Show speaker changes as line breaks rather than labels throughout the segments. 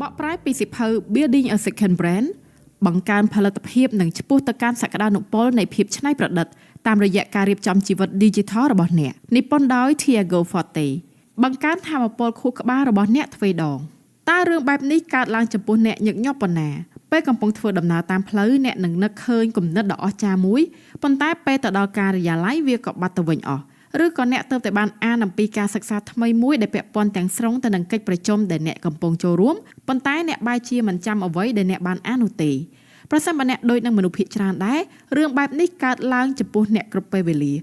បកប្រែពីសិភៅ Building a Second Brand បង្កើនផលិតភាពនិងឆ្ពោះទៅកាន់សក្តានុពលនៃភាពច្នៃប្រឌិតតាមរយៈការរៀបចំជីវិត Digital របស់អ្នកនិពន្ធដោយ Tiago Forte បង្កើនថាមពលខួរក្បាលរបស់អ្នកទ្វេដងតើរឿងបែបនេះកើតឡើងចំពោះអ្នកញឹកញាប់ប៉ុណ្ណាពេលកំពុងធ្វើដំណើរតាមផ្លូវអ្នកនឹងនឹកឃើញគំនិតដ៏អស្ចារ្យមួយប៉ុន្តែពេលទៅដល់ការិយាល័យវាក៏បាត់ទៅវិញអស់ឬក៏អ្នកទើបតែបានអានអំពីការសិក្សាថ្មីមួយដែលពាក់ព័ន្ធទាំងស្រុងទៅនឹងកិច្ចប្រជុំដែលអ្នកកំពុងចូលរួមប៉ុន្តែអ្នកបែរជាមិនចាំអ្វីដែលអ្នកបានអាននោះទេប្រសិនបើអ្នកដូចនឹងមនុស្សភាគច្រើនដែររឿងបែបនេះកើតឡើងចំពោះអ្នកគ្រប់ពេលវេលា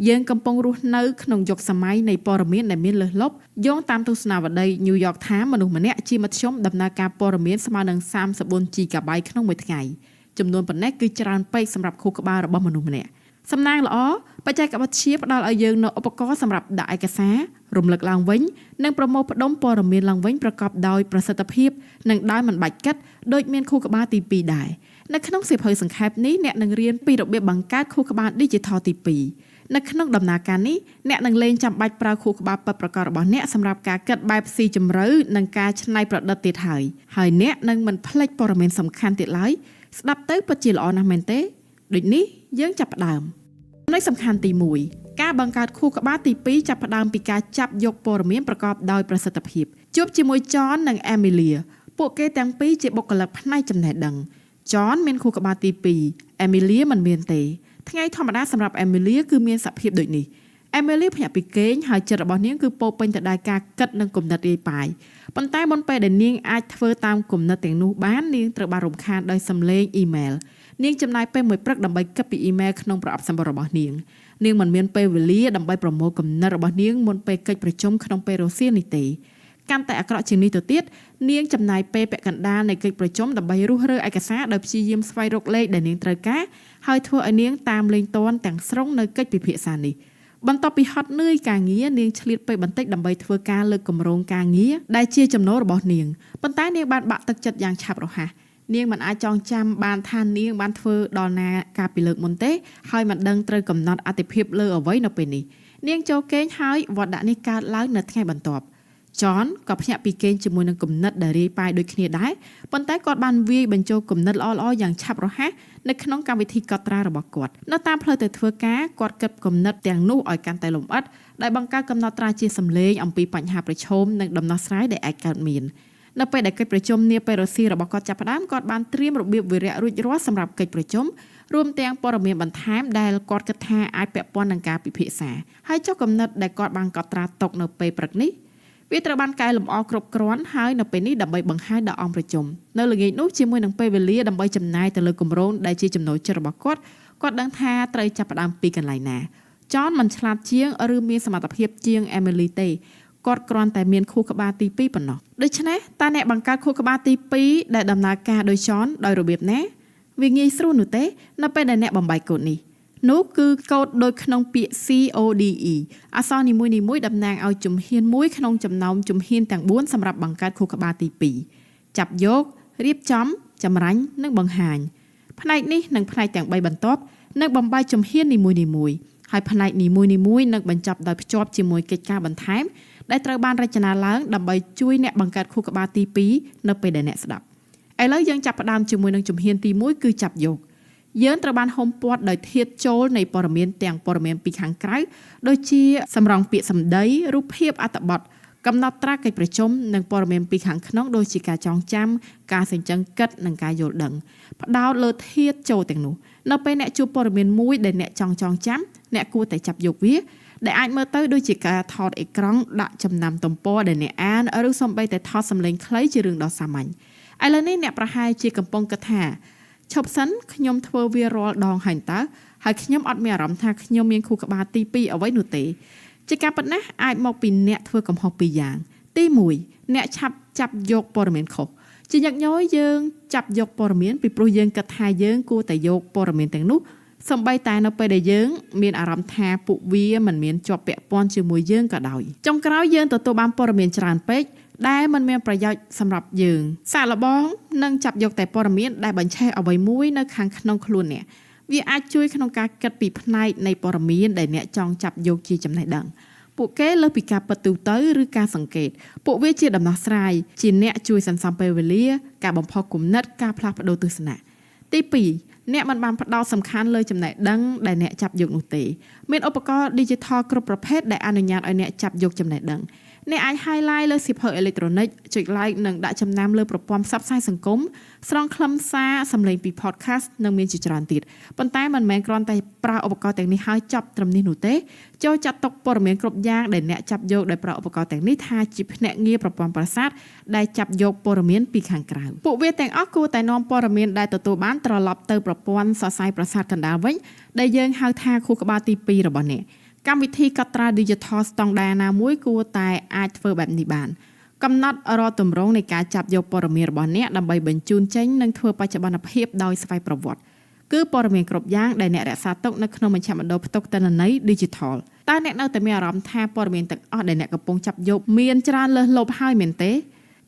យើងកំពុងរស់នៅក្នុងយុគសម័យនៃព័ត៌មានដែលមានលើសលប់យោងតាមទស្សនាវដ្តី New York Times មនុស្សម្នាក់ជាមធ្យមដំណើរការព័ត៌មានស្មើនឹង34 GB ក្នុងមួយថ្ងៃចំនួនប៉ុណ្ណេះគឺច្រើនពេកសម្រាប់ខួរក្បាលរបស់មនុស្សម្នាក់សំណាងល្អបច្ចេកវិទ្យាផ្ដល់ឲ្យយើងនូវឧបករណ៍សម្រាប់ដាក់ឯកសាររំលឹកឡើងវិញនិងប្រមូលផ្ដុំព័ត៌មានឡើងវិញប្រកបដោយប្រសិទ្ធភាពនិងដោយមិនបាច់គិតដូចមានខួរក្បាលទី2ដែរនៅក្នុងសៀវភៅសង្ខេបនេះអ្នកនឹងរៀនពីរបៀបបង្កើតខួរក្បាល Digital ទី2នៅក្នុងដំណើរការនេះអ្នកនឹងលែងចាំបាច់ប្រើខួរក្បាលពិតប្រាកដរបស់អ្នកសម្រាប់ការគិតបែបស៊ីជម្រៅនិងការច្នៃប្រឌិតទៀតហើយអ្នកនឹងមិនភ្លេចព័ត៌មានសំខាន់ទៀតឡើយស្ដាប់ទៅពិតជាល្អណាស់មែនទេដូចនេះយើងចាប់ផ្ដើមចំណុចសំខាន់ទី1ការបង្កើតខួរក្បាលទី2ចាប់ផ្ដើមពីការចាប់យកព័ត៌មានប្រកបដោយប្រសិទ្ធភាពជួបជាមួយ John និង Amelia ពួកគេទាំងពីរជាបុគ្គលិកផ្នែកចំណេះដឹង John មានខួរក្បាលទី2 Amelia មិនមានទេថ្ងៃធម្មតាសម្រាប់ Amelia គឺមានសភាពដូចនេះ Amelia ភ្ញាក់ពីគេងហើយចិត្តរបស់នាងគឺពោរពេញទៅដោយការគិតនិងគំនិតរាយប៉ាយប៉ុន្តែមុនពេលដែលនាងអាចធ្វើតាមគំនិតទាំងនោះបាននាងត្រូវបានរំខានដោយសំឡេងអ៊ីមែលនាងចំណាយពេលមួយព្រឹកដើម្បីគិតពីអ៊ីមែលក្នុងប្រអប់សម្បត្តិរបស់នាងមិនមានពេលវេលាដើម្បីប្រមូលគំនិតរបស់នាងមុនពេលកិច្ចប្រជុំក្នុងពេលរសៀលនេះទេកាន់តែអាក្រក់ជាងនេះទៅទៀតនាងចំណាយពេលពាក់កណ្ដាលនៃកិច្ចប្រជុំដើម្បីរុះរើឯកសារដោយព្យាយាមស្វែងរកលេខដែលនាងត្រូវការហើយធ្វើឲ្យនាងតាមលេងទាន់ទាំងស្រុងនៅកិច្ចពិភាក្សានេះបន្ទាប់ពីហត់នឿយការងារនាងឆ្លៀតពេលបន្តិចដើម្បីធ្វើការលើកគម្រោងការងារដែលជាចំណូលរបស់នាងប៉ុន្តែនាងបានបាក់ទឹកចិត្តយ៉ាងឆាប់រហ័សនាងមិនអាចចងចាំបានថានាងបានធ្វើដល់ណាកាលពីលើកមុនទេហើយមិនដឹងត្រូវកំណត់អត្ថប្រយោជន៍លើអ្វីនៅពេលនេះនាងចូលគេងហើយវត្តដាក់នេះកើតឡើងនៅថ្ងៃបន្ទាប់John ក៏ភ្ញាក់ពីគេងជាមួយនឹងគំនិតដែលរាយប៉ាយដូចគ្នាដែរប៉ុន្តែគាត់បានវាយបញ្ចូលគំនិតល្អៗយ៉ាងឆាប់រហ័សនៅក្នុងកម្មវិធីកត់ត្រារបស់គាត់នៅតាមផ្លូវទៅធ្វើការគាត់គិតគំនិតទាំងនោះឲ្យកាន់តែលម្អិតដោយបង្កើតកំណត់ត្រាជាសម្លេងអំពីបញ្ហាប្រឈមនិងដំណោះស្រាយដែលអាចកើតមាននៅពេលដែលកិច្ចប្រជុំនាពេលរសៀលរបស់គាត់ចាប់ផ្ដើមគាត់បានត្រៀមរបៀបវារៈរួចរាល់សម្រាប់កិច្ចប្រជុំរួមទាំងព័ត៌មានបន្ថែមដែលគាត់គិតថាអាចពាក់ព័ន្ធនឹងការពិភាក្សាហើយចុះគំនិតដែលគាត់បានកត់ត្រាទុកនៅពេលព្រឹកនេះវាត្រូវបានកែលម្អគ្រប់គ្រាន់ហើយនៅពេលនេះដើម្បីបង្ហាញដល់អង្គប្រជុំនៅល្ងាចនោះជាមួយនឹងពេលវេលាដើម្បីចំណាយទៅលើគម្រោងដែលជាចំណូលចិត្តរបស់គាត់ដឹងថាត្រូវចាប់ផ្ដើមពីកន្លែងណាJohnមិនឆ្លាតជាងឬមានសមត្ថភាពជាង Emily ទេគាត់គ្រាន់តែមានខួរក្បាលទី2ប៉ុណ្ណោះដូច្នេះតើអ្នកបង្កើតខួរក្បាលទី2ដែលដំណើរការដោយJohnដោយរបៀបណាវាងាយស្រួលនោះទេនៅពេលដែលអ្នកបំបែកកូដនេះនោះគឺកូដដូចក្នុងពាក្យ CODE អក្សរនីមួយៗតំណាងឲ្យជំហានមួយក្នុងចំណោមជំហានទាំង4សម្រាប់បង្កើតខួរក្បាលទី2ចាប់យករៀបចំចម្រាញ់និងបង្ហាញផ្នែកនេះនិងផ្នែកទាំង3បន្ទាប់នឹងបំបែកជំហាននីមួយៗហើយផ្នែកនីមួយៗនឹងបញ្ចប់ដោយភ្ជាប់ជាមួយកិច្ចការបន្ថែមដែលត្រូវបានរចនាឡើងដើម្បីជួយអ្នកបង្កើតខួរក្បាលទី2នៅពេលដែលអ្នកស្ដាប់ឥឡូវយើងចាប់ផ្ដើមជាមួយនឹងជំហានទី1គឺចាប់យកយើងត្រូវបានហុំព័ទ្ធដោយធាតុចូលនៃព័ត៌មានទាំងព័ត៌មានពីខាងក្រៅដូចជាសម្រង់ពាក្យសម្ដីរូបភាពអត្ថបទកំណត់ត្រាកិច្ចប្រជុំនិងព័ត៌មានពីខាងក្នុងដូចជាការចងចាំការសេចក្ដីគិតនិងការយល់ដឹងផ្ដោតលើធាតុចូលទាំងនោះនៅពេលអ្នកជួបព័ត៌មានមួយដែលអ្នកចង់ចាំអ្នកគួរតែចាប់យកវាដែលអាចមើលទៅដូចជាការថតអេក្រង់ដាក់ចំណាំទំព័រដែលអ្នកអានឬសូម្បីតែថតសំឡេងខ្លីជារឿងដ៏សាមញ្ញឥឡូវនេះអ្នកប្រហែលជាកំពុងគិតថាឈប់សិនខ្ញុំធ្វើវារាល់ដងហើយតើហើយខ្ញុំអត់មានអារម្មណ៍ថាខ្ញុំមានខួរក្បាលទី2អ្វីនោះទេជាការពិតណាស់អាចមកពីអ្នកធ្វើកំហុសពីរយ៉ាងទី1អ្នកឆាប់ចាប់យកព័ត៌មានខុសជាញឹកញយយើងចាប់យកព័ត៌មានពីព្រោះយើងគិតថាយើងគួរតែយកព័ត៌មានទាំងនោះសូម្បីតែនៅពេលដែលយើងមានអារម្មណ៍ថាពួកវាមិនមានជាប់ពាក់ព័ន្ធជាមួយយើងក៏ដោយចុងក្រោយយើងទទួលបានព័ត៌មានច្រើនពេកដែលមិនមានប្រយោជន៍សម្រាប់យើងសាកល្បងនិងចាប់យកតែព័ត៌មានដែលបញ្ឆេះអ្វីមួយនៅខាងក្នុងខ្លួនអ្នកវាអាចជួយក្នុងការគិតពីផ្នែកនៃព័ត៌មានដែលអ្នកចង់ចាប់យកជាចំណេះដឹងព ពួកគេលើសពីការពិតទូទៅឬការសង្កេតពួកវាជាដំណោះស្រាយជាអ្នកជួយសន្សំពេលវេលាការបំផុសគំនិតការផ្លាស់ប្ដូរទស្សនៈទី2អ្នកមិនបានផ្ដោតសំខាន់លើចំណេះដឹងដែលអ្នកចាប់យកនោះទេមានឧបករណ៍ digital គ្រប់ប្រភេទដែលអនុញ្ញាតឲ្យអ្នកចាប់យកចំណេះដឹងអ្នកអាច highlight លើសៀវភៅអេឡិចត្រូនិកចុច like និងដាក់ចំណាំលើប្រព័ន្ធផ្សព្វផ្សាយសង្គមស្រង់ខ្លឹមសារសម្លេងពី podcast និងមានជាច្រើនទៀតប៉ុន្តែមិនមែនគ្រាន់តែប្រើឧបករណ៍ទាំងនេះហើយចប់ត្រឹមនេះនោះទេចូលចាត់ទុកព័ត៌មានគ្រប់យ៉ាងដែលអ្នកចាប់យកដោយប្រើឧបករណ៍ទាំងនេះថាជាភ្នាក់ងារប្រព័ន្ធប្រសាទដែលចាប់យកព័ត៌មានពីខាងក្រៅពួកវាទាំងអស់គួរតែនាំព័ត៌មានដែលទទួលបានត្រឡប់ទៅប្រព័ន្ធសរសៃប្រសាទកណ្ដាលវិញដែលយើងហៅថាខួរក្បាលទី2របស់អ្នកកម្មវិធីកត់ត្រា digital ស្តង់ដារណាមួយគួរតែអាចធ្វើបែបនេះបានកំណត់រាល់ទម្រង់នៃការចាប់យកព័ត៌មានរបស់អ្នកដើម្បីបញ្ជូនចេញនិងធ្វើបច្ចុប្បន្នភាពដោយស្វ័យប្រវត្តិគឺព័ត៌មានគ្រប់យ៉ាងដែលអ្នករក្សាទុកនៅក្នុងមជ្ឈមណ្ឌលផ្ទុកទិន្នន័យ digital តើអ្នកនៅតែមានអារម្មណ៍ថាព័ត៌មានទាំងអស់ដែលអ្នកកំពុងចាប់យកមានច្រើនលើសលប់ហើយមែនទេ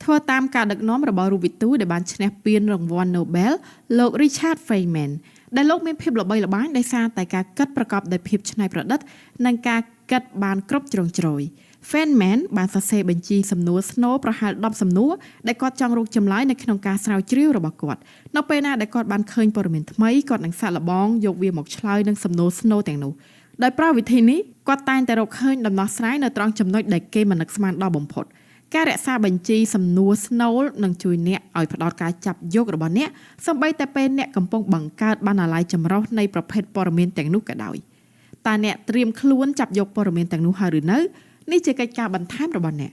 ធ្វើតាមការដឹកនាំរបស់រូបវិទូដែលបានឈ្នះពានរង្វាន់ Nobel លោក Richard Feynman ដែលលោកមានភាពល្បីល្បាញដោយសារតែការគិតប្រកបដោយភាពច្នៃប្រឌិតនិងការគិតបានគ្រប់ជ្រុងជ្រោយ Feynman បានសរសេរបញ្ជីសំណួរស្នូលប្រហែល10សំណួរដែលគាត់ចង់រកចម្លើយនៅក្នុងការស្រាវជ្រាវរបស់គាត់នៅពេលណាដែលគាត់បានឃើញព័ត៌មានថ្មីគាត់នឹងសាកល្បងយកវាមកឆ្លើយនឹងសំណួរស្នូលទាំងនោះដោយប្រើវិធីនេះគាត់តែងតែរកឃើញដំណោះស្រាយនៅត្រង់ចំណុចដែលគេមិននឹកស្មានដល់បំផុតការរក្សាបញ្ជីសំណួរស្នូលនឹងជួយអ្នកឲ្យផ្ដោតការចាប់យករបស់អ្នកសូម្បីតែពេលអ្នកកំពុងបង្កើតបណ្ណាល័យចម្រុះនៃប្រភេទព័ត៌មានទាំងនោះក៏ដោយតើអ្នកត្រៀមខ្លួនចាប់យកព័ត៌មានទាំងនោះហើយឬនៅនេះជាកិច្ចការបន្ថែមរបស់អ្នក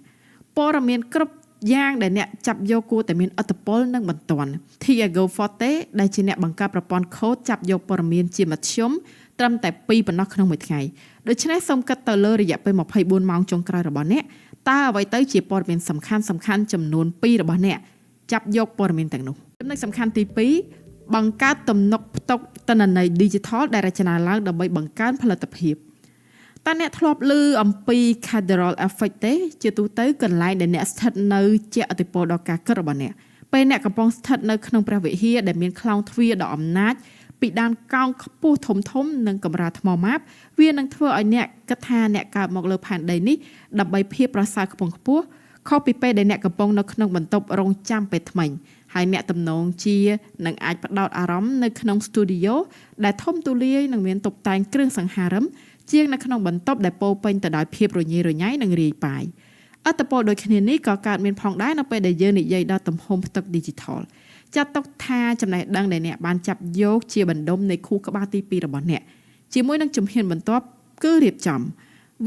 ព័ត៌មានគ្រប់យ៉ាងដែលអ្នកចាប់យកគួរតែមានឥទ្ធិពលនិងបន្ទាន់ Thiago Forte ដែលជាអ្នកបង្កើតប្រព័ន្ធកូដចាប់យកព័ត៌មានជាមធ្យមត្រឹមតែ2ប៉ុណ្ណោះក្នុងមួយថ្ងៃដូច្នេះសូមគិតទៅលើរយៈពេល24ម៉ោងចុងក្រោយរបស់អ្នកតើអ្វីទៅជាព័ត៌មានសំខាន់ចំនួន2របស់អ្នកចាប់យកព័ត៌មានទាំងនោះចំណុចសំខាន់ទី2បង្កើតទំនុកផ្ទុកទិន្នន័យ digital ដែលរចនាឡើងដើម្បីបង្កើនផលិតភាពតើអ្នកធ្លាប់ឮអំពី Cathedral Effect ទេជាទូទៅកន្លែងដែលអ្នកស្ថិតនៅជាឥទ្ធិពលដល់ការគិតរបស់អ្នកពេលអ្នកកំពុងស្ថិតនៅក្នុងព្រះវិហារដែលមានខ្លោងទ្វារដ៏អំណាចពីដានកោងខ្ពស់ធំនិងកម្រាលថ្មម៉ាបវានឹងធ្វើឲ្យអ្នកគិតថាអ្នកកើតមកលើផែនដីនេះដើម្បីភាពប្រសើរខ្ពង់ខ្ពស់ខុសពីពេលដែលអ្នកកំពុងនៅក្នុងបន្ទប់រង់ចាំពេលថ្មីហើយអ្នកទំនងជានឹងអាចផ្ដោតអារម្មណ៍នៅក្នុងស្ទូឌីយោដែលធំទូលាយនិងមានតុបតែងគ្រឿងសង្ហារិមជាងនៅក្នុងបន្ទប់ដែលពោរពេញទៅដោយភាពរញ៉េរញ៉ៃនិងរាយប៉ាយឥទ្ធិពលដូចគ្នានេះក៏កើតមានផងដែរនៅពេលដែលយើងនិយាយដល់ទំហំផ្ទុក digital ចាត់ទុកថាចំណេះដឹងដែលអ្នកបានចាប់យកជាបណ្ដុំនៃខួរក្បាលទី2របស់អ្នកជាមួយនឹងជំហានបន្ទាប់គឺរៀបចំ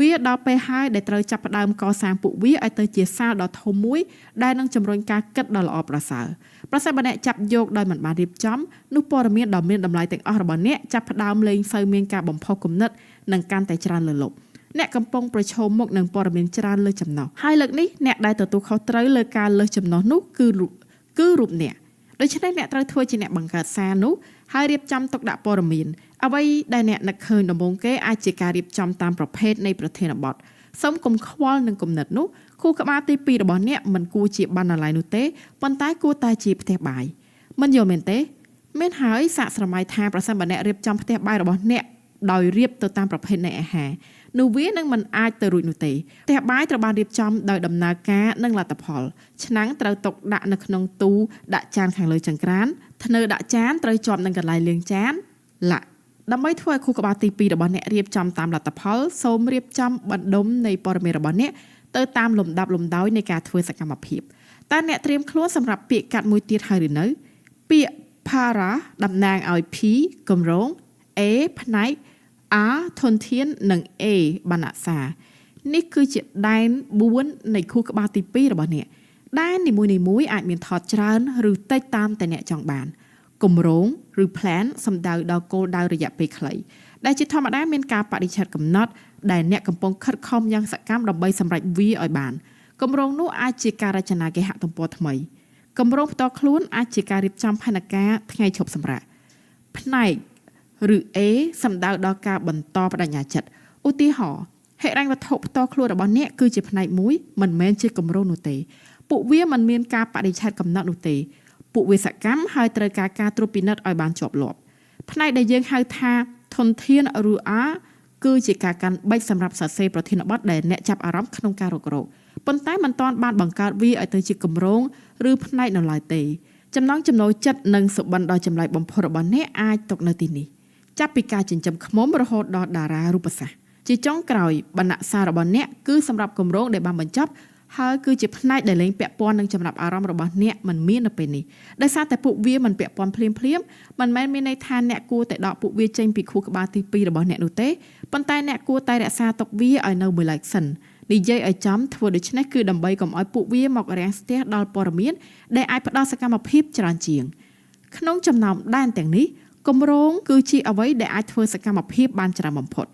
វាដល់ពេលហើយដែលត្រូវចាប់ផ្ដើមកសាងពួកវាឲ្យទៅជាសាលដ៏ធំមួយដែលនឹងជំរុញការគិតដ៏ល្អប្រសើរប្រសិនបើអ្នកចាប់យកដោយមិនបានរៀបចំនោះព័ត៌មានដ៏មានតម្លៃទាំងអស់របស់អ្នកចាប់ផ្ដើមលែងសូវមានការបំផុសគំនិតនិងកាន់តែច្រើនលើសលប់អ្នកកំពុងប្រឈមមុខនឹងព័ត៌មានច្រើនលើសចំណុះហើយលើកនេះអ្នកដែលទទួលខុសត្រូវលើការលើសចំណុះនោះគឺរូបអ្នកដូច្នេះអ្នកត្រូវធ្វើជាអ្នកបង្កើតសារនោះហើយរៀបចំទុកដាក់ព័ត៌មានអ្វីដែលអ្នកនឹកឃើញដំបូងគេអាចជាការរៀបចំតាមប្រភេទនៃប្រធានបទសូមកុំខ្វល់នឹងគំនិតនោះខួរក្បាលទី2របស់អ្នកមិនគួរជាបណ្ណាល័យនោះទេប៉ុន្តែគួរតែជាផ្ទះបាយមិនយល់មែនទេមែនហើយសាកស្រមៃថាប្រសិនបើអ្នករៀបចំផ្ទះបាយរបស់អ្នកដោយរៀបទៅតាមប្រភេទនៃអាហារនោះវានឹងមិនអាចទៅរួចនោះទេផ្ទះបាយត្រូវបានរៀបចំដោយដំណើរការនិងលទ្ធផលឆ្នាំងត្រូវទុកដាក់នៅក្នុងទូដាក់ចានខាងលើចង្ក្រានធ្នើដាក់ចានត្រូវជាប់នឹងកន្លែងលាងចានដើម្បីធ្វើឲ្យខួរក្បាលទី2របស់អ្នករៀបចំតាមលទ្ធផលសូមរៀបចំបណ្ដុំនៃព័ត៌មានរបស់អ្នកទៅតាមលំដាប់លំដោយនៃការធ្វើសកម្មភាពតើអ្នកត្រៀមខ្លួនសម្រាប់ពាក្យកាត់មួយទៀតហើយឬនៅពាក្យ para តំណាងឲ្យ p គម្រោង a ផ្នែក r ធនធាននិង a បណ្ណាសានេះគឺជាដែន4នៃខួរក្បាលទី2របស់អ្នកដែននីមួយៗអាចមានថតច្រើនឬតិចតាមតែអ្នកចង់បានគម្រោងឬ plan សំដៅដល់គោលដៅរយៈពេលខ្លីដែលជាធម្មតាមានការបដិឆេទកំណត់ដែលអ្នកកំពុងខិតខំយ៉ាងសកម្មដើម្បីសម្រេចវាឲ្យបានគម្រោងនោះអាចជាការរចនាគេហទំព័រថ្មីគម្រោងផ្ទាល់ខ្លួនអាចជាការរៀបចំផែនការថ្ងៃឈប់សម្រាកផ្នែកឬ A សំដៅដល់ការបន្តបដិញ្ញាចិត្តឧទាហរណ៍ហិរញ្ញវត្ថុផ្ទាល់ខ្លួនរបស់អ្នកគឺជាផ្នែកមួយមិនមែនជាគម្រោងនោះទេពួកវាមិនមានការបដិឆេទកំណត់នោះទេពួកវាសកម្មហើយត្រូវការត្រួតពិនិត្យឲ្យបានជាប់លាប់ផ្នែកដែលយើងហៅថាធនធានឬ R គឺជាការកាន់បិចសម្រាប់សរសេរប្រធានបទដែលអ្នកចាប់អារម្មណ៍ក្នុងការរករោគប៉ុន្តែมันទាន់បានបង្កើតវាឲ្យទៅជាគម្រោងឬផ្នែកនៅឡើយទេចំណង់ចំណូលចិត្តនិងសុបិនដ៏ចម្លែកបំផុតរបស់អ្នកអាចតកនៅទីនេះចាប់ពីការចិញ្ចឹមឃ្មុំរហូតដល់តារារូបសាស្ត្រជាចុងក្រោយបណ្ណៈសាររបស់អ្នកគឺសម្រាប់គម្រោងដែលបានបញ្ចប់ហើយគឺជាផ្នែកដែលលែងពាក់ព័ន្ធនឹងចំណាប់អារម្មណ៍របស់អ្នកមិនមាននៅពេលនេះដោយសារតែពួកវាមិនពាក់ព័ន្ធភ្លាមមិនមែនមានន័យថាអ្នកគួរតែដកពួកវាចេញពីខួរក្បាលទី2របស់អ្នកនោះទេប៉ុន្តែអ្នកគួរតែរក្សាទុកវាឲ្យនៅមួយឡែកសិននិយាយឲ្យចំធ្វើដូច្នេះគឺដើម្បីកុំឲ្យពួកវាមករាំងស្ទះដល់ព័ត៌មានដែលអាចផ្ដល់សកម្មភាពច្រើនជាងក្នុងចំណោមដែនទាំងនេះគម្រោងគឺជាអ្វីដែលអាចធ្វើសកម្មភាពបានច្រើនបំផុត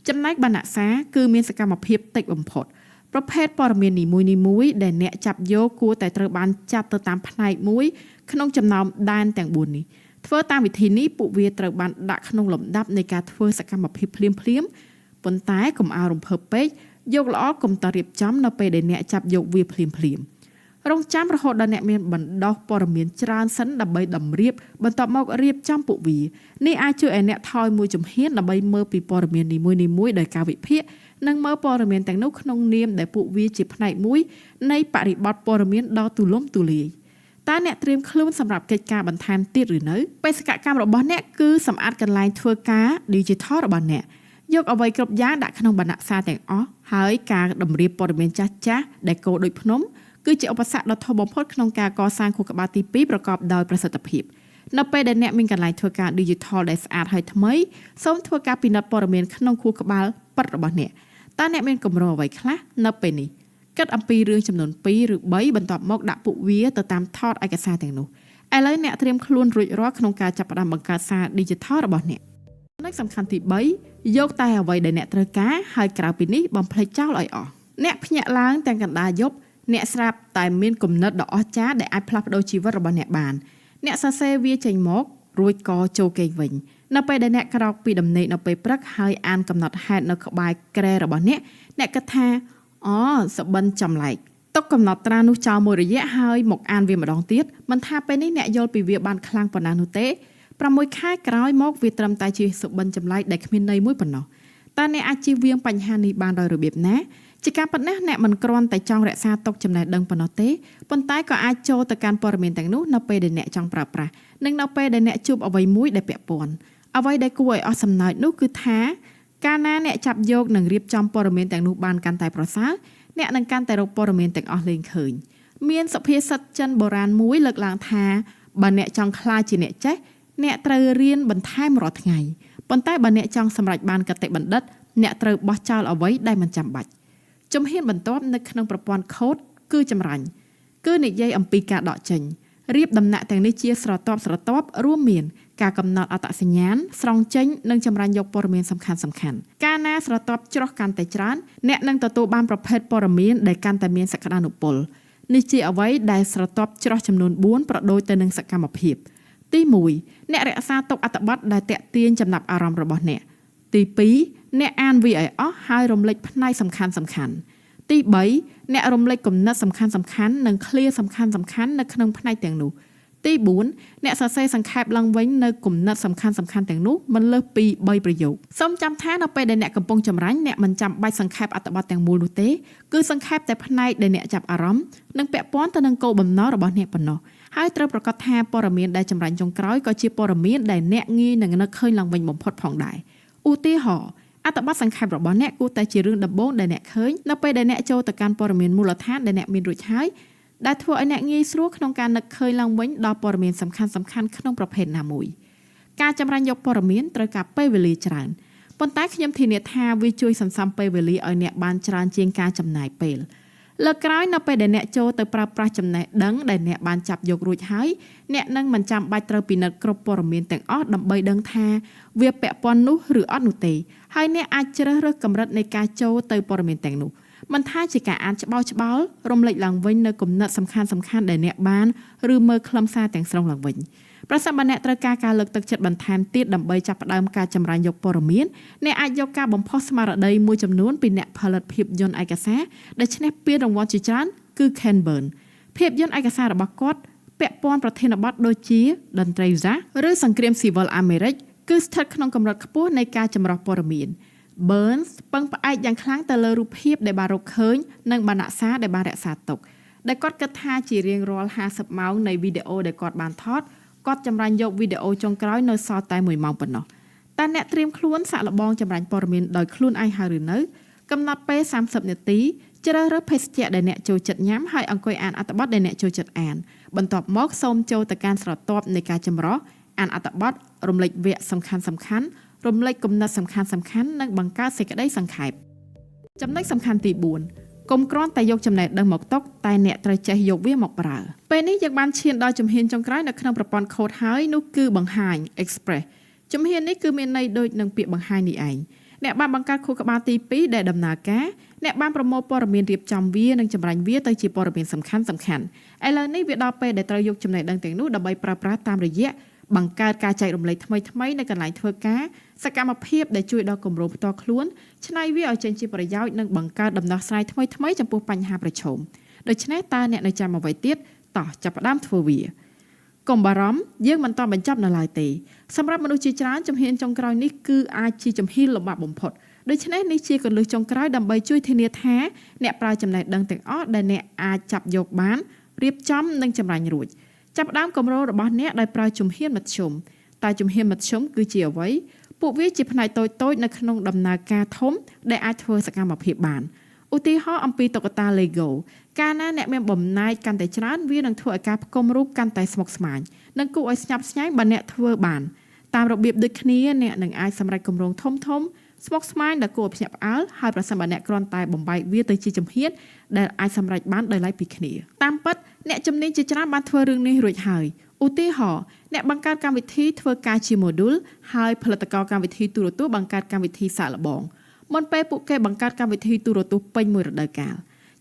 ចំណែកបណ្ណៈសារគឺមានសកម្មភាពតិចបំផុតប្រភេទព័ត៌មាននីមួយៗដែលអ្នកចាប់យកគួរតែត្រូវបានចាត់ទៅតាមផ្នែកមួយក្នុងចំណោមដែនទាំង4នេះធ្វើតាមវិធីនេះពួកវាត្រូវបានដាក់ក្នុងលំដាប់នៃការធ្វើសកម្មភាពភ្លាមប៉ុន្តែកុំឲ្យរំភើបពេកយកល្អកុំតរៀបចំនៅពេលដែលអ្នកចាប់យកវាភ្លាមរងចាំរហូតដល់អ្នកមានបណ្ដោះព័ត៌មានច្រើនសិនដើម្បីតម្រៀបបន្ទាប់មករៀបចំពួកវានេះអាចជួយឲ្យអ្នកថយមួយជំហានដើម្បីមើលពីព័ត៌មាននីមួយៗដោយការវិភាគនិងមើលព័ត៌មានទាំងនោះក្នុងនាមដែលពួកវាជាផ្នែកមួយនៃបរិបទព័ត៌មានដ៏ទូលំទូលាយតើអ្នកត្រៀមខ្លួនសម្រាប់កិច្ចការបន្ថែមទៀតឬនៅបេសកកម្មរបស់អ្នកគឺសម្អាតកន្លែងធ្វើការ Digital របស់អ្នកយកអ្វីគ្រប់យ៉ាងដាក់ក្នុងបណ្ណៈសារទាំងអស់ហើយការតម្រៀបព័ត៌មានចាស់ដែលកូរដូចភ្នំគឺជាឧបសគ្គដ៏ធំបំផុតក្នុងការកសាងខួរក្បាលទី2ប្រកបដោយប្រសិទ្ធភាពនៅពេលដែលអ្នកមានកន្លែងធ្វើការ Digital ដែលស្អាតហើយថ្មីសូមធ្វើការពិនិត្យព័ត៌មានក្នុងខួរក្បាលពិតរបស់អ្នកតើអ្នកមានគម្រោងអ្វីខ្លះនៅពេលនេះគិតអំពីរឿងចំនួន2ឬ3បន្ទាប់មកដាក់ពួកវាទៅតាមថតឯកសារទាំងនោះឥឡូវអ្នកត្រៀមខ្លួនរួចរាល់ក្នុងការចាប់ផ្ដើមបង្កើតសារ Digital របស់អ្នកចំណុចសំខាន់ទី3យកតែអ្វីដែលអ្នកត្រូវការហើយក្រៅពីនេះបំភ្លេចចោលឲ្យអស់អ្នកភ្ញាក់ឡើងទាំងកណ្ដាលយប់អ្នកស្រាប់តែមានគំនិតដ៏អស្ចារ្យដែលអាចផ្លាស់ប្ដូរជីវិតរបស់អ្នកបានអ្នកសរសេរវាចេញមករួចក៏ចូលគេងវិញនៅពេលដែលអ្នកក្រោកពីដំណេកនៅពេលព្រឹកហើយអានកំណត់ហេតុនៅក្បែរគ្រែរបស់អ្នកគិតថាសបិនចម្លែកទុកកំណត់ត្រានោះចោលមួយរយៈហើយមកអានវាម្ដងទៀតមិនថាពេលនេះអ្នកយល់ពីវាបានខ្លាំងប៉ុណ្ណានោះទេ6ខែក្រោយមកវាត្រឹមតែជាសបិនចម្លែកដែលគ្មានន័យមួយប៉ុណ្ណោះតើអ្នកអាចជៀសវាងបញ្ហានេះបានដោយរបៀបណាជាការប៉ុណ្ណេះអ្នកមិនគ្រាន់តែចង់រក្សាទុកចំណេះដឹងប៉ុណ្ណោះទេប៉ុន្តែក៏អាចចូលទៅកាន់ព័ត៌មានទាំងនោះនៅពេលដែលអ្នកចង់ប្រើប្រាស់និងនៅពេលដែលអ្នកជួបអ្វីមួយដែលពាក់ព័ន្ធអ្វីដែលគួរឲ្យអស់សំណើចនោះគឺថាកាលណាអ្នកចាប់យកនិងរៀបចំព័ត៌មានទាំងនោះបានកាន់តែប្រសើរអ្នកនឹងកាន់តែរកព័ត៌មានទាំងអស់លែងឃើញមានសុភាសិតចិនបុរាណមួយលើកឡើងថាបើអ្នកចង់ក្លាយជាអ្នកចេះអ្នកត្រូវរៀនបន្ថែមរាល់ថ្ងៃប៉ុន្តែបើអ្នកចង់សម្រេចបានគតិបណ្ឌិតអ្នកត្រូវបោះចោលអ្វីដែលមិនចាំបាច់ជំហានបន្ទាប់នៅក្នុងប្រព័ន្ធកូដគឺចម្រាញ់គឺនិយាយអំពីការដកចេញរៀបដំណាក់ទាំងនេះជាស្រទាប់រួមមានការកំណត់អត្តសញ្ញាណស្រង់ចេញនិងចម្រាញ់យកព័ត៌មានសំខាន់កាលណាស្រទាប់ច្រោះកាន់តែច្រើនអ្នកនឹងទទួលបានប្រភេទព័ត៌មានដែលកាន់តែមានសក្តានុពលនេះជាអ្វីដែលស្រទាប់ច្រោះចំនួន4ប្រដូចទៅនឹងសកម្មភាពទី1អ្នករក្សាទុកអត្ថបទដែលទាក់ទាញចំណាប់អារម្មណ៍របស់អ្នកទី2អ្នកអានវាឲ្យអស់ហើយរំលេចផ្នែកសំខាន់ទី3អ្នករំលេចគំនិតសំខាន់និងឃ្លាសំខាន់នៅក្នុងផ្នែកទាំងនោះទី4អ្នកសរសេរសង្ខេបឡើងវិញនៅគំនិតសំខាន់ទាំងនោះមិនលើសពី3ប្រយោគសូមចាំថានៅពេលដែលអ្នកកំពុងចម្រាញ់អ្នកមិនចាំបាច់សង្ខេបអត្ថបទទាំងមូលនោះទេគឺសង្ខេបតែផ្នែកដែលអ្នកចាប់អារម្មណ៍និងពាក់ព័ន្ធទៅនឹងគោលបំណងរបស់អ្នកប៉ុណ្ណោះហើយត្រូវប្រកាសថាព័ត៌មានដែលចម្រាញ់ចុងក្រោយក៏ជាព័ត៌មានដែលអ្នកងាយនឹងនឹកឃើញឡើងវិញបំផុតផងដែរឧទាហរណ៍អត្ថបទសង្ខេបរបស់អ្នកគួរតែជារឿងដំបូងដែលអ្នកឃើញនៅពេលដែលអ្នកចូលទៅកាន់ព័ត៌មានមូលដ្ឋានដែលអ្នកមានរួចហើយដែលធ្វើឲ្យអ្នកងាយស្រួលក្នុងការនឹកឃើញឡើងវិញដល់ព័ត៌មានសំខាន់ក្នុងប្រភេទណាមួយការចម្រាញ់យកព័ត៌មានត្រូវការពេលវេលាច្រើនប៉ុន្តែខ្ញុំធានាថាវាជួយសន្សំពេលវេលាឲ្យអ្នកបានច្រើនជាងការចំណាយពេលលើកក្រោយនៅពេលដែលអ្នកចូលទៅប្រើប្រាស់ចំណេះដឹងដែលអ្នកបានចាប់យករួចហើយអ្នកនឹងមិនចាំបាច់ត្រូវពិនិត្យគ្រប់ព័ត៌មានទាំងអស់ដើម្បីដឹងថាវាពាក់ព័ន្ធនោះឬអត់នោះទេហើយអ្នកអាចជ្រើសរើសកម្រិតនៃការចូលទៅព័ត៌មានទាំងនោះមិនថាជាការអានច្បោល់រំលេចឡើងវិញនៅគំនិតសំខាន់ដែលអ្នកបានឬមើលខ្លឹមសារទាំងស្រុងឡើងវិញប្រសិនបើអ្នកត្រូវការលើកទឹកចិត្តបន្ថែមទៀតដើម្បីចាប់ផ្ដើមការចម្រាញ់យកព័ត៌មានអ្នកអាចយកការបំផុសស្មារតីមួយចំនួនពីអ្នកផលិតភាពយន្តឯកសារដែលឈ្នះពានរង្វាន់ជាច្រើនគឺ Ken Burn ភាពយន្តឯកសាររបស់គាត់ពាក់ព័ន្ធប្រធានបទដូចជាតន្ត្រីហ្សាឬសង្គ្រាមស៊ីវិលអាមេរិកគឺស្ថិតក្នុងកម្រិតខ្ពស់នៃការចម្រុះព័ត៌មាន Burns ពឹងផ្អែកយ៉ាងខ្លាំងទៅលើរូបភាពដែលបានរកឃើញនិងបណ្ណាសាដែលបានរក្សាទុកដែលគាត់គិតថាជារៀងរាល់50ម៉ោងនៃវីដេអូដែលគាត់បានថតគាត់ចម្រាញ់យកវីដេអូចុងក្រោយនៅសល់តែ1ម៉ោងប៉ុណ្ណោះតែអ្នកត្រៀមខ្លួនសាក់លបងចម្រាញ់ព័ត៌មានដោយខ្លួនឯងហើយឬនៅកំណត់ពេល30នាទីជ្រើសរើសភេសជ្ជៈដែលអ្នកចូលចិត្តញ៉ាំហើយអង្គុយអានអត្ថបទដែលអ្នកចូលចិត្តអានបន្ទាប់មកសូមចូលទៅកាន់ស្រទាប់នៃការចម្រោះអានអត្ថបទរំលេចវគ្គសំខាន់រំលេចគំនិតសំខាន់និងបង្កើតសេចក្តីសង្ខេបចំណុចសំខាន់ទី4កុំគ្រាន់តែយកចំណេះដឹងមកទុកតែអ្នកត្រូវចេះយកវាមកប្រើពេលនេះយើងបានឈានដល់ជំហានចុងក្រោយនៅក្នុងប្រព័ន្ធ code ហើយនោះគឺបង្ហាញ express ជំហាននេះគឺមានន័យដូចនឹងពាក្យបង្ហាញនេះឯងអ្នកបានបង្កើតខួរក្បាលទី2ដែលដំណើរការអ្នកបានប្រមូលព័ត៌មានរៀបចំវានិងចម្រាញ់វាទៅជាព័ត៌មានសំខាន់ឥឡូវនេះវាដល់ពេលដែលត្រូវយកចំណេះដឹងទាំងនោះដើម្បីប្រើប្រាស់តាមរយៈបង្កើតការចែករំលែកថ្មីនៅកន្លែងធ្វើការសកម្មភាពដែលជួយដល់គម្រោងផ្ទាល់ខ្លួនឆ្នៃវាឲ្យចេញជាប្រយោជន៍និងបង្កើតដំណោះស្រាយថ្មីចំពោះបញ្ហាប្រឈមដូច្នេះតើអ្នកនៅចាំអ្វីទៀតតោះចាប់ផ្ដើមធ្វើវាកុំបារម្ភយើងមិនតបញ្ចប់នៅឡើយទេសម្រាប់មនុស្សជាច្រើនជំហានចុងក្រោយនេះគឺអាចជាជំហានលំបាកបំផុតដូច្នេះនេះជាគន្លឹះចុងក្រោយដើម្បីជួយធានាថាអ្នកប្រើចំណេះដឹងទាំងអស់ដែលអ្នកអាចចាប់យកបានរៀបចំនិងចម្រាញ់រួចចាប់ផ្ដើមគម្រោងរបស់អ្នកដោយប្រើជំហានមធ្យមតែជំហានមធ្យមគឺជាអ្វីពួកវាជាផ្នែកតូចនៅក្នុងដំណើរការធំដែលអាចធ្វើសកម្មភាពបានឧទាហរណ៍អំពីតុក្កតា Lego កាលណាអ្នកមានបំណែកកាន់តែច្រើនវានឹងធ្វើឲ្យការផ្គុំរូបកាន់តែស្មុគស្មាញនិងគួរឲ្យស្ញប់ស្ញែងបើអ្នកធ្វើបានតាមរបៀបដូចគ្នាអ្នកនឹងអាចសម្រេចគម្រោងធំស្មុគស្មាញដែលគួរឲ្យភ្ញាក់ផ្អើលហើយប្រសិនបើអ្នកគ្រាន់តែបំបែកវាទៅជាជំហានដែលអាចសម្រេចបានដោយឡែកពីគ្នាតាមពិតអ្នកជំនាញជាច្រើនបានធ្វើរឿងនេះរួចហើយឧទាហរណ៍អ្នកបង្កើតកម្មវិធីធ្វើការជា module ហើយផលិតករកម្មវិធីទូរទស្សន៍បង្កើតកម្មវិធីសាកល្បងមុនពេលពួកគេបង្កើតកម្មវិធីទូរទស្សន៍ពេញមួយរដូវកាល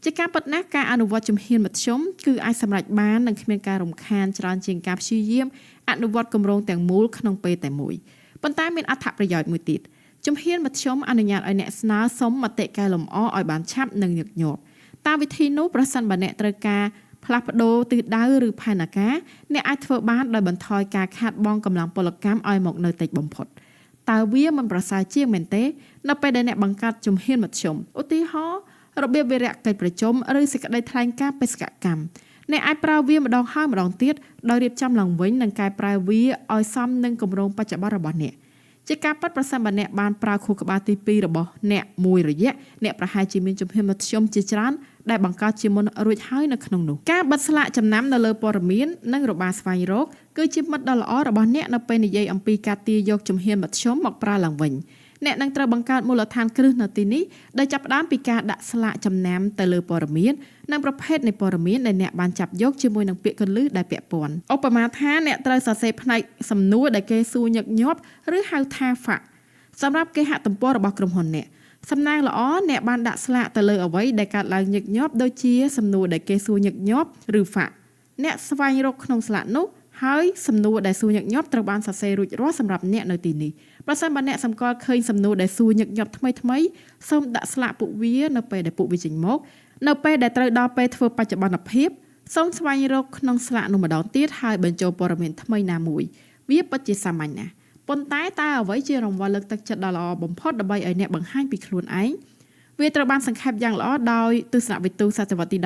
ជាការពិតណាស់ការអនុវត្តជំហានមធ្យមគឺអាចសម្រេចបាននិងគ្មានការរំខានច្រើនជាងការព្យាយាមអនុវត្តគម្រោងទាំងមូលក្នុងពេលតែមួយប៉ុន្តែមានអត្ថប្រយោជន៍មួយទៀតជំហានមធ្យមអនុញ្ញាតឲ្យអ្នកស្នើសុំមតិកែលម្អឲ្យបានឆាប់និងញឹកញាប់តាមវិធីនោះប្រសិនបើអ្នកត្រូវការផ្លាស់ប្ដូរទិសដៅឬផែនការអ្នកអាចធ្វើបានដោយបន្ថយការខាតបង់កម្លាំងពលកម្មឲ្យមកនៅតិចបំផុតតើវាមិនប្រសើរជាងមែនទេនៅពេលដែលអ្នកបង្កើតជំហានមធ្យមឧទាហរណ៍របៀបវារៈកិច្ចប្រជុំឬសេចក្តីថ្លែងការណ៍បេសកកម្មអ្នកអាចប្រើវាម្ដងហើយម្ដងទៀតដោយរៀបចំឡើងវិញនិងកែប្រែវាឲ្យសមនឹងគម្រោងបច្ចុប្បន្នរបស់អ្នកជាការពិតប្រសិនបើអ្នកបានប្រើខួរក្បាលទី2របស់អ្នកមួយរយៈអ្នកប្រហែលជាមានជំហានមធ្យមជាច្រើនដែលបង្កើតជាមុនរួចហើយនៅក្នុងនោះការបិទស្លាកចំណាំនៅលើព័ត៌មាននិងរបារស្វែងរកគឺជាមិត្តដ៏ល្អរបស់អ្នកនៅពេលនិយាយអំពីការទាញយកជំហានមធ្យមមកប្រើឡើងវិញអ្នកនឹងត្រូវបង្កើតមូលដ្ឋានគ្រឹះនៅទីនេះដែលចាប់ផ្ដើមពីការដាក់ស្លាកចំណាំទៅលើព័ត៌មាននិងប្រភេទនៃព័ត៌មានដែលអ្នកបានចាប់យកជាមួយនឹងពាក្យគន្លឹះដែលពាក់ព័ន្ធឧបមាថាអ្នកត្រូវសរសេរផ្នែកសំណួរដែលគេសួរញឹកញាប់ឬហៅថា fact សម្រាប់គេហទំព័ររបស់ក្រុមហ៊ុនអ្នកសំណាងល្អអ្នកបានដាក់ស្លាកទៅលើអ្វីដែលកើតឡើងញឹកញាប់ដូចជាសំណួរដែលគេសួរញឹកញាប់ឬ fact អ្នកស្វែងរកក្នុងស្លាកនោះហើយសំណួរដែលសួរញឹកញាប់ត្រូវបានសរសេររួចរាល់សម្រាប់អ្នកនៅទីនេះប្រសិនបើអ្នកសម្គាល់ឃើញសំណួរដែលសួរញឹកញាប់ថ្មីសូមដាក់ស្លាកពួកវានៅពេលដែលពួកវាចេញមកនៅពេលដែលត្រូវដល់ពេលធ្វើបច្ចុប្បន្នភាពសូមស្វែងរកក្នុងស្លាកនោះម្ដងទៀតហើយបញ្ចូលព័ត៌មានថ្មីណាមួយវាពិតជាសាមញ្ញណាស់ប៉ុន្តែតើអ្វីជារង្វាន់លើកទឹកចិត្តដ៏ល្អបំផុតដើម្បីឲ្យអ្នកបង្ហាញពីខ្លួនឯងវាត្រូវបានសង្ខេបយ៉ាងល្អដោយទស្សនវិទូសតវត្សទី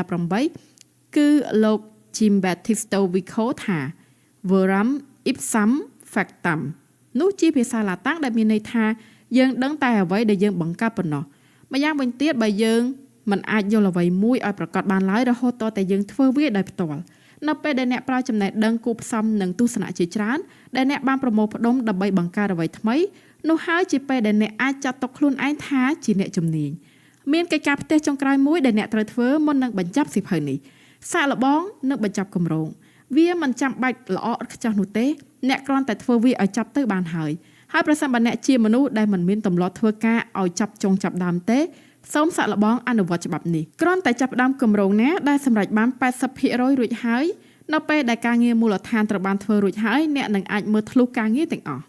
18គឺលោក Jim Batista Vico ថា Verum ipsum factum នោះជាភាសាឡាតាំងដែលមានន័យថាយើងដឹងតែអ្វីដែលយើងបង្កើតប៉ុណ្ណោះម្យ៉ាងវិញទៀតបើយើងមិនអាចយល់អ្វីមួយឲ្យប្រកបបានឡើយរហូតតតែយើងធ្វើវាដោយផ្ទាល់នៅពេលដែលអ្នកប្រើចំណេះដឹងគូផ្សំនឹងទស្សនៈជាច្រើនដែលអ្នកបានប្រមូលផ្ដុំដើម្បីបង្កើតអ្វីថ្មីនោះហើយជាពេលដែលអ្នកអាចចាត់ទុកខ្លួនឯងថាជាអ្នកជំនាញមានកិច្ចការផ្ទះចុងក្រោយមួយដែលអ្នកត្រូវធ្វើមុននឹងបញ្ចប់សៀវភៅនេះសាកល្បងនិងបញ្ចប់គម្រោងវាមិនចាំបាច់ល្អឥតខ្ចោះនោះទេអ្នកគ្រាន់តែធ្វើវាឲ្យចាប់ទៅបានហើយប្រសិនបើអ្នកជាមនុស្សដែលមិនមានទម្លាប់ធ្វើការឲ្យចាប់ចុងចាប់ដើមទេសូមសាកល្បងអនុវត្តច្បាប់នេះគ្រាន់តែចាប់ផ្ដើមគម្រោងណាដែលសម្រេចបាន 80% រួចហើយនៅពេលដែលការងារមូលដ្ឋានត្រូវបានធ្វើរួចហើយអ្នកនឹងអាចមើលធ្លុះការងារទាំងអស់